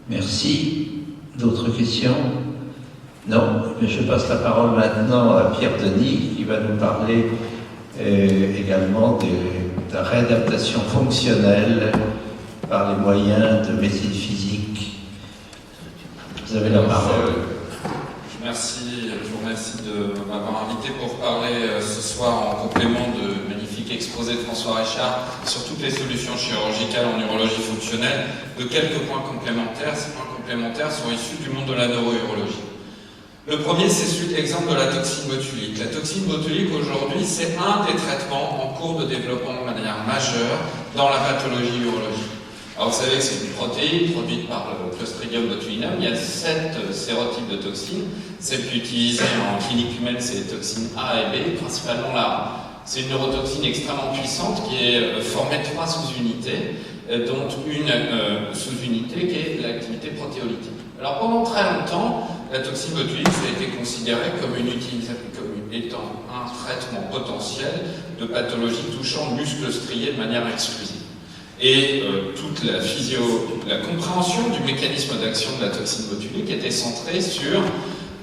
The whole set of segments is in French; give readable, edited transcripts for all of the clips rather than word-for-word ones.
Merci. D'autres questions? Non. Je passe la parole maintenant à Pierre Denis qui va nous parler également de la réadaptation fonctionnelle par les moyens de médecine physique. Vous avez la parole. Je vous remercie de m'avoir invité pour parler ce soir en complément de magnifique exposé de François Richard sur toutes les solutions chirurgicales en urologie fonctionnelle, de quelques points complémentaires. Ces points complémentaires sont issus du monde de la neurourologie. Le premier, c'est celui de l'exemple de la toxine botulique. La toxine botulique, aujourd'hui, c'est un des traitements en cours de développement de manière majeure dans la pathologie urologique. Alors, vous savez que c'est une protéine produite par le Clostridium botulinum. Il y a 7 sérotypes de toxines. Celles utilisées en clinique humaine, c'est les toxines A et B, principalement là. C'est une neurotoxine extrêmement puissante qui est formée de 3 sous-unités, dont une sous-unité qui est l'activité protéolytique. Alors, pendant très longtemps, la toxine botulique a été considérée comme étant un traitement potentiel de pathologie touchant le muscle strié de manière exclusive. Et toute la compréhension du mécanisme d'action de la toxine botulique était centrée sur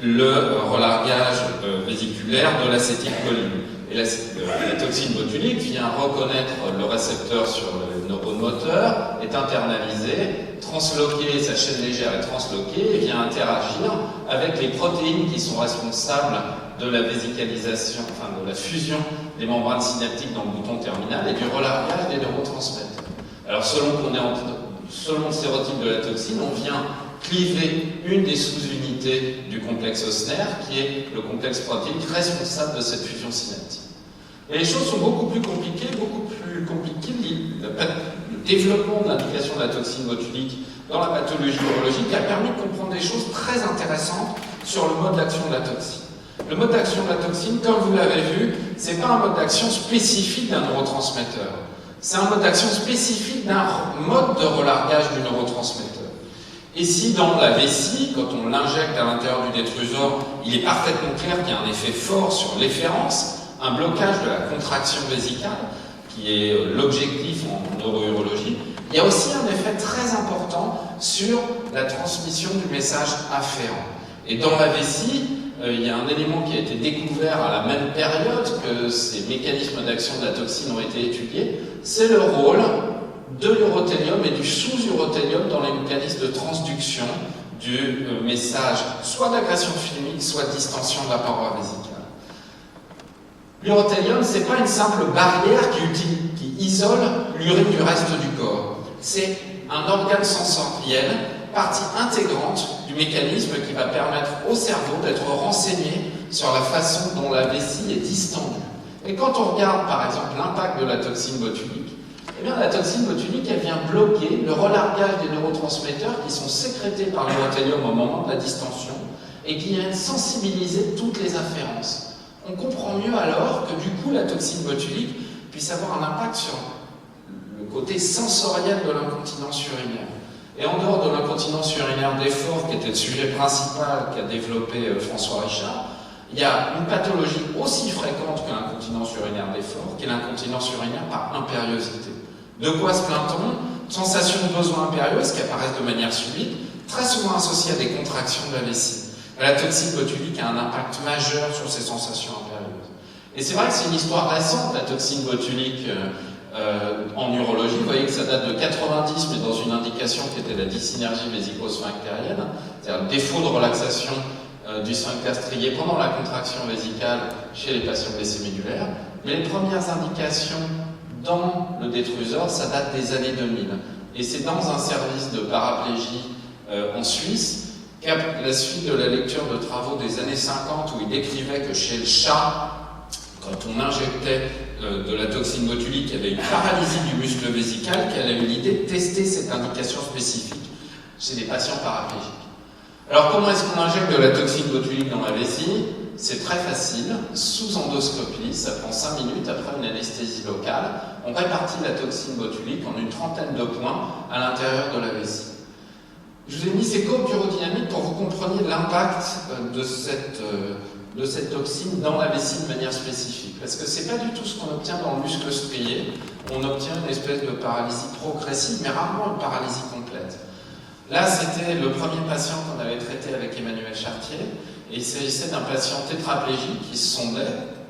le relargage vésiculaire de l'acétylcholine. Et la toxine botulique vient reconnaître le récepteur sur le neurone moteur, est internalisée, transloquée, sa chaîne légère est transloquée et vient interagir avec les protéines qui sont responsables de la vésicalisation, enfin de la fusion des membranes synaptiques dans le bouton terminal et du relargage des neurotransmetteurs. Alors selon le sérotype de la toxine, on vient cliver une des sous-unités du complexe osnaire, qui est le complexe protéique responsable de cette fusion synaptique. Et les choses sont beaucoup plus compliquées. Le développement de l'indication de la toxine botulique dans la pathologie urologique a permis de comprendre des choses très intéressantes sur le mode d'action de la toxine. Le mode d'action de la toxine, comme vous l'avez vu, ce n'est pas un mode d'action spécifique d'un neurotransmetteur. C'est un mode d'action spécifique d'un mode de relargage du neurotransmetteur. Et si dans la vessie, quand on l'injecte à l'intérieur du détrusor, il est parfaitement clair qu'il y a un effet fort sur l'efférence, un blocage de la contraction vésicale, qui est l'objectif en neurourologie, il y a aussi un effet très important sur la transmission du message afférent. Et dans la vessie, il y a un élément qui a été découvert à la même période que ces mécanismes d'action de la toxine ont été étudiés, c'est le rôle de l'urothélium et du sous-urothélium dans les mécanismes de transduction du message, soit d'agression filmique, soit de distension de la paroi vésicale. L'urothélium, ce n'est pas une simple barrière qui isole l'urine du reste du corps. C'est un organe sensoriel, partie intégrante du mécanisme qui va permettre au cerveau d'être renseigné sur la façon dont la vessie est distendue. Et quand on regarde par exemple l'impact de la toxine botulique, eh bien la toxine botulique elle vient bloquer le relargage des neurotransmetteurs qui sont sécrétés par l'urothélium au moment de la distension et qui viennent sensibiliser toutes les afférences. On comprend mieux alors que du coup la toxine botulique puisse avoir un impact sur le côté sensoriel de l'incontinence urinaire. Et en dehors de l'incontinence urinaire d'effort, qui était le sujet principal qu'a développé François Richard, il y a une pathologie aussi fréquente que l'incontinence urinaire d'effort, qui est l'incontinence urinaire par impériosité. De quoi se plaint-on? Sensations de besoin impérieuses qui apparaissent de manière subite, très souvent associées à des contractions de la vessie. La toxine botulique a un impact majeur sur ces sensations impérieuses. Et c'est vrai que c'est une histoire récente, la toxine botulique en urologie. Vous voyez que ça date de 90, mais dans une indication qui était la dysynergie vésico-sphinctérienne, c'est-à-dire le défaut de relaxation du sphincter strié pendant la contraction vésicale chez les patients blessés médulaires. Mais les premières indications dans le détrusor, ça date des années 2000. Et c'est dans un service de paraplégie en Suisse, qu'à la suite de la lecture de travaux des années 50, où il décrivait que chez le chat, quand on injectait de la toxine botulique, il y avait une paralysie du muscle vésical, qu'elle a eu l'idée de tester cette indication spécifique chez des patients paraplégiques. Alors comment est-ce qu'on injecte de la toxine botulique dans la vessie? C'est très facile, sous endoscopie, ça prend 5 minutes après une anesthésie locale. On répartit la toxine botulique en une trentaine de points à l'intérieur de la vessie. Je vous ai mis ces courbes urodynamiques pour que vous compreniez l'impact de cette toxine dans la vessie de manière spécifique. Parce que ce n'est pas du tout ce qu'on obtient dans le muscle strié. On obtient une espèce de paralysie progressive, mais rarement une paralysie complète. Là, c'était le premier patient qu'on avait traité avec Emmanuel Chartier, et il s'agissait d'un patient tétraplégique qui se sondait.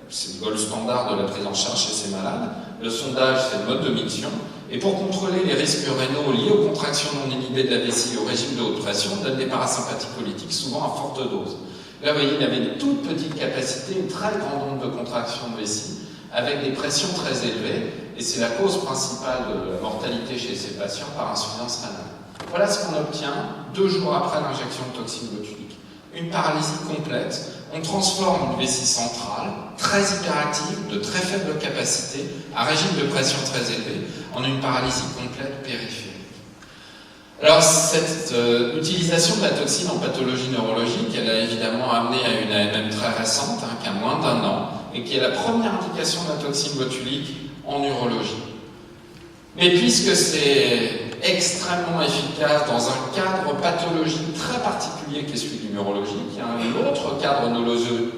C'est le gold standard de la prise en charge chez ces malades. Le sondage, c'est le mode de miction. Et pour contrôler les risques rénaux liés aux contractions non inhibées de la vessie et au régime de haute pression, on donne des parasympathicolytiques, souvent à forte dose. Là, vous voyez, il avait une toute petite capacité, une très grande onde de contraction de vessie, avec des pressions très élevées, et c'est la cause principale de la mortalité chez ces patients par insuffisance rénale. Voilà ce qu'on obtient 2 jours après l'injection de toxine botulique. Une paralysie complète. On transforme une vessie centrale, très hyperactive, de très faible capacité, à régime de pression très élevé, en une paralysie complète périphérique. Alors, cette utilisation de la toxine en pathologie neurologique, elle a évidemment amené à une AMM très récente, qui a moins d'1 an, et qui est la première indication de la toxine botulique en urologie. Mais puisque c'est extrêmement efficace dans un cadre pathologique très particulier qui est celui du neurologique, il y a un autre cadre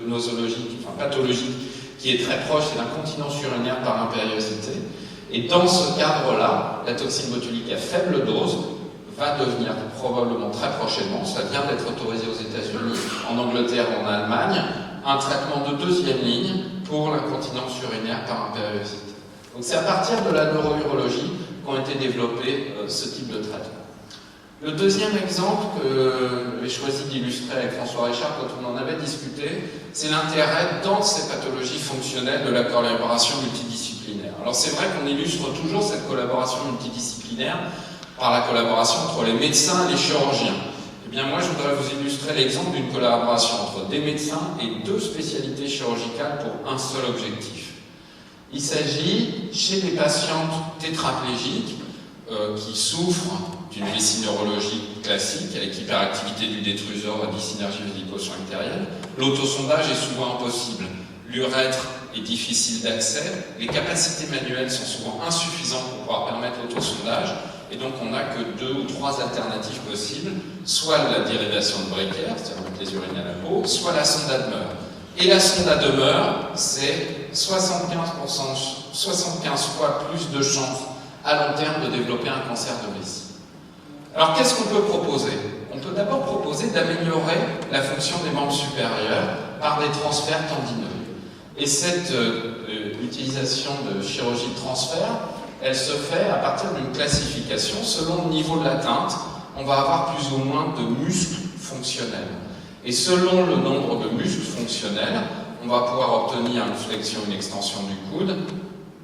nosologique, pathologique, qui est très proche, c'est l'incontinence urinaire par impériosité. Et dans ce cadre-là, la toxine botulique à faible dose va devenir probablement très prochainement, ça vient d'être autorisé aux États-Unis, en Angleterre ou en Allemagne, un traitement de 2e ligne pour l'incontinence urinaire par impériosité. Donc c'est à partir de la neurourologie qu'ont été développés ce type de traitement. Le deuxième exemple que j'ai choisi d'illustrer avec François Richard quand on en avait discuté, c'est l'intérêt dans ces pathologies fonctionnelles de la collaboration multidisciplinaire. Alors c'est vrai qu'on illustre toujours cette collaboration multidisciplinaire par la collaboration entre les médecins et les chirurgiens. Eh bien moi je voudrais vous illustrer l'exemple d'une collaboration entre des médecins et 2 spécialités chirurgicales pour un seul objectif. Il s'agit, chez des patientes tétraplégiques qui souffrent d'une vessie neurologique classique avec hyperactivité du détrusor et dysynergie vésico-sphinctérienne, l'autosondage est souvent impossible. L'urètre est difficile d'accès, les capacités manuelles sont souvent insuffisantes pour pouvoir permettre l'autosondage, et donc on n'a que 2 ou 3 alternatives possibles, soit la dérivation de Brecker, c'est-à-dire mettre les urines à la peau, soit la sonde à demeure. Et la sonde à demeure, c'est 75 fois plus de chances à long terme de développer un cancer de vessie. Alors qu'est-ce qu'on peut proposer? On peut d'abord proposer d'améliorer la fonction des membres supérieurs par des transferts tendineux. Et cette utilisation de chirurgie de transfert, elle se fait à partir d'une classification selon le niveau de l'atteinte. On va avoir plus ou moins de muscles fonctionnels. Et selon le nombre de muscles fonctionnels, on va pouvoir obtenir une flexion, une extension du coude,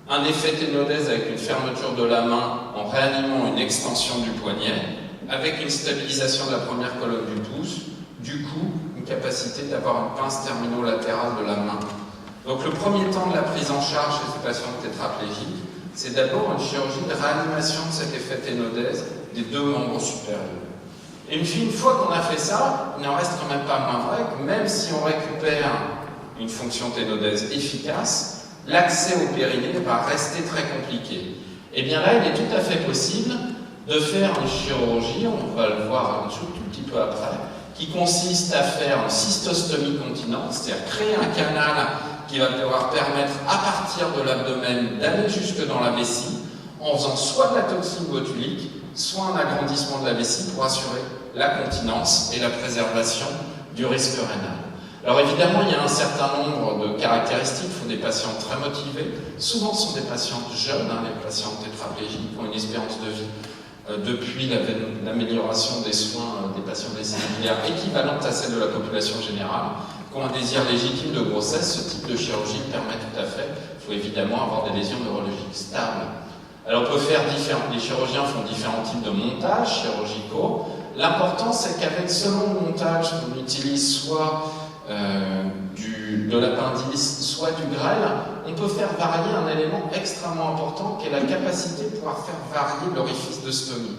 un effet ténodèse avec une fermeture de la main en réanimant une extension du poignet, avec une stabilisation de la première colonne du pouce, du coup, une capacité d'avoir une pince termino-latérale de la main. Donc le premier temps de la prise en charge chez ces patients tétraplégiques, c'est d'abord une chirurgie de réanimation de cet effet ténodèse des 2 membres supérieurs. Et une fois qu'on a fait ça, il n'en reste quand même pas moins vrai que même si on récupère une fonction ténodèse efficace, l'accès au périnée va rester très compliqué. Et bien là, il est tout à fait possible de faire une chirurgie, on va le voir un tout petit peu après, qui consiste à faire une cystostomie continente, c'est-à-dire créer un canal qui va pouvoir permettre à partir de l'abdomen d'aller jusque dans la vessie, en faisant soit de la toxine botulique, soit un agrandissement de la vessie pour assurer la continence et la préservation du risque rénal. Alors évidemment, il y a un certain nombre de caractéristiques. Il faut des patients très motivés. Souvent, ce sont des patients jeunes, les patients tétraplégiques, qui ont une espérance de vie depuis l'amélioration des soins des patients vésiculières équivalente à celle de la population générale, qui ont un désir légitime de grossesse. Ce type de chirurgie permet tout à fait. Il faut évidemment avoir des lésions neurologiques stables. Alors on peut faire les chirurgiens font différents types de montages chirurgicaux. L'important, c'est qu'avec selon le montage, on utilise soit de l'appendice, soit du grêle, on peut faire varier un élément extrêmement important qui est la capacité de pouvoir faire varier l'orifice de stomie.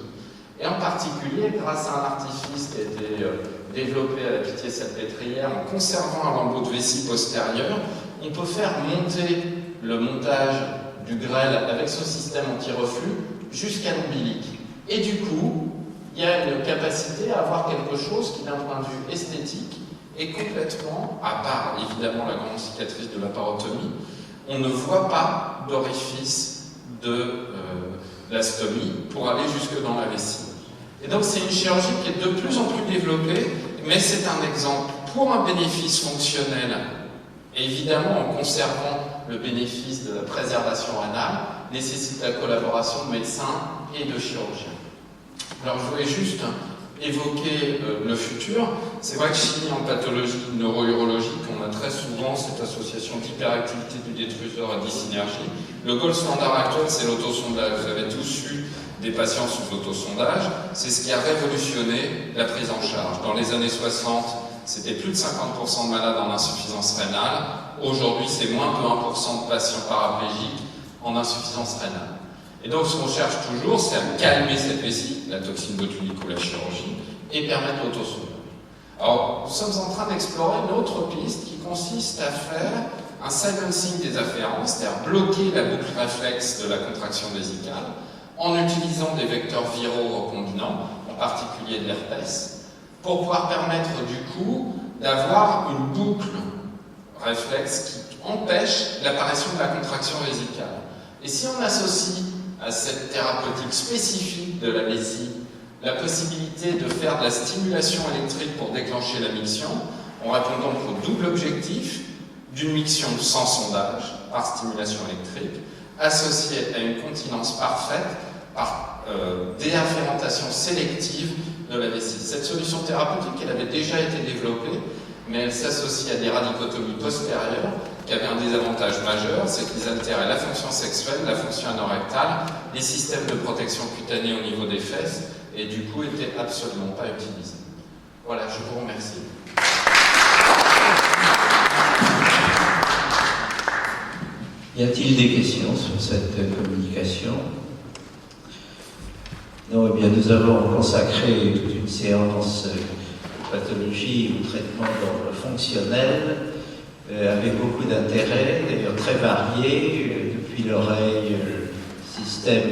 Et en particulier, grâce à un artifice qui a été développé à la Pitié-Salpêtrière en conservant un lambeau de vessie postérieure, on peut faire monter le montage du grêle avec ce système anti-reflux jusqu'à l'ombilique. Et du coup, il y a une capacité à avoir quelque chose qui, d'un point de vue esthétique, est complètement, à part évidemment la grande cicatrice de la parotomie, on ne voit pas d'orifice de la stomie pour aller jusque dans la vessie. Et donc c'est une chirurgie qui est de plus en plus développée, mais c'est un exemple pour un bénéfice fonctionnel, et évidemment en conservant le bénéfice de la préservation rénale, nécessite la collaboration de médecins et de chirurgiens. Alors je voulais juste évoquer le futur. C'est vrai que chimie en pathologie neuro-urologique, on a très souvent cette association d'hyperactivité du détruseur et dysynergie. Le gold standard actuel, c'est l'autosondage. Vous avez tous eu des patients sous autosondage. C'est ce qui a révolutionné la prise en charge. Dans les années 60, c'était plus de 50% de malades en insuffisance rénale. Aujourd'hui, c'est moins de 1% de patients paraplégiques en insuffisance rénale. Et donc, ce qu'on cherche toujours, c'est à calmer cette vessie, la toxine botulique ou la chirurgie, et permettre l'autosondage. Alors, nous sommes en train d'explorer une autre piste qui consiste à faire un silencing des afférences, c'est-à-dire bloquer la boucle réflexe de la contraction vésicale, en utilisant des vecteurs viraux recombinants, en particulier de l'herpès, pour pouvoir permettre du coup d'avoir une boucle réflexe qui empêche l'apparition de la contraction vésicale. Et si on associe à cette thérapeutique spécifique de la vessie la possibilité de faire de la stimulation électrique pour déclencher la miction, on répond donc au double objectif d'une miction sans sondage par stimulation électrique, associée à une continence parfaite par déafférentation sélective de la vessie. Cette solution thérapeutique, elle avait déjà été développée, mais elle s'associe à des radicotomies postérieures qui avaient un désavantage majeur, c'est qu'ils altéraient la fonction sexuelle, la fonction anorectale, les systèmes de protection cutanée au niveau des fesses, et du coup n'étaient absolument pas utilisés. Voilà, je vous remercie. Y a-t-il des questions sur cette communication? Non, eh bien, nous avons consacré toute une séance pathologie ou traitement d'ordre fonctionnel, avec beaucoup d'intérêt, d'ailleurs très varié, depuis l'oreille, le système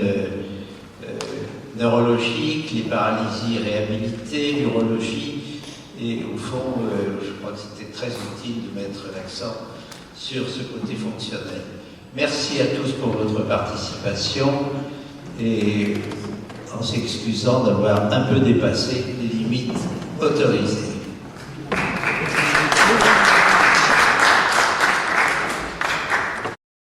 neurologique, les paralysies réhabilitées, l'urologie, et au fond, je crois que c'était très utile de mettre l'accent sur ce côté fonctionnel. Merci à tous pour votre participation, et en s'excusant d'avoir un peu dépassé les limites autorisées.